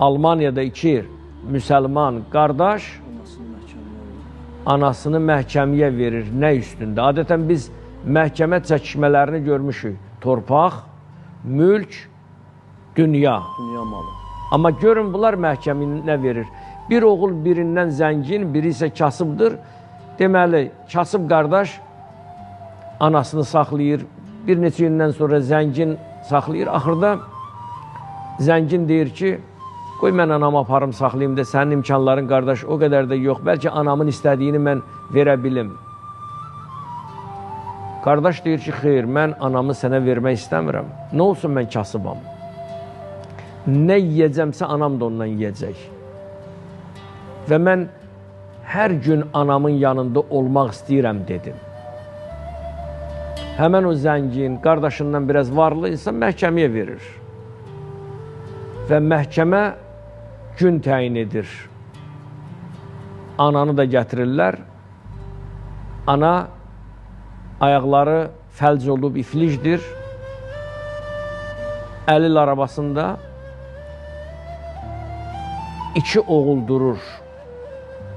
Almaniyada iki müsəlman qardaş anasını məhkəməyə verir. Nə üstündə? Adətən biz məhkəmə çəkişmələrini görmüşük. Torpaq, mülk, dünya. Dünya malı. Amma görün, bunlar məhkəmə verir. Bir oğul birindən zəngin, biri isə kasıbdır. Deməli, kasıb qardaş anasını saxlayır. Bir neçə gündən sonra zəngin saxlayır. Axırda zəngin deyir ki, qoy mən anamı aparım, saxlayayım da sənin imkanların qardaş o qədər də yox. Bəlkə anamın istədiyini mən verə bilim. Qardaş deyir ki, xeyr, mən anamı sənə vermək istəmirəm. Nə olsun, mən kasıbam. Nə yiyəcəmsə anam da ondan yiyəcək. Və mən hər gün anamın yanında olmaq istəyirəm, dedim. Həmən o zəngin, qardaşından biraz varlı insan məhkəməyə verir. Və məhkəmə gün təyin edir. Ananı da gətirirlər. Ana ayaqları fəlc olub iflicdir. Əlil arabasında iki oğul durur.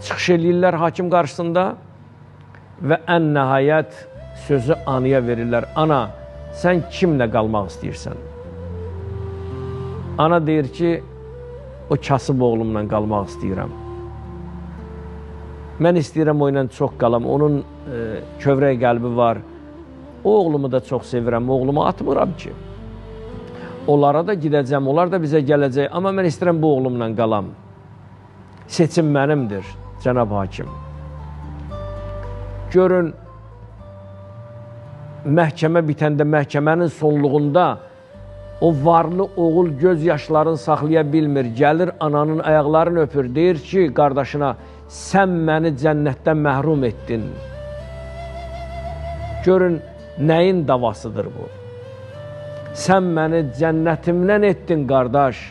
Çıxış eləyirlər hakim qarşısında və ən nəhayət sözü anaya verirlər. Ana, sən kimlə qalmaq istəyirsən? Ana deyir ki, o kasıb oğlumla qalmaq istəyirəm. Mən istəyirəm o ilə çox qalam. Onun kövrək qəlbi var. O oğlumu da çox sevirəm. Oğlumu atmıram ki. Onlara da gidəcəm, onlar da bizə gələcək. Amma mən istəyirəm bu oğlumla qalam. Seçim mənimdir, cənab hakim. Görün, məhkəmə bitəndə, məhkəmənin sonluğunda o varlı oğul göz yaşlarını saxlaya bilmir. Gəlir, ananın ayaqlarını öpür. Deyir ki, qardaşına, sən məni cənnətdən məhrum etdin. Görün, nəyin davasıdır bu? Sən məni cənnətimdən etdin, qardaş.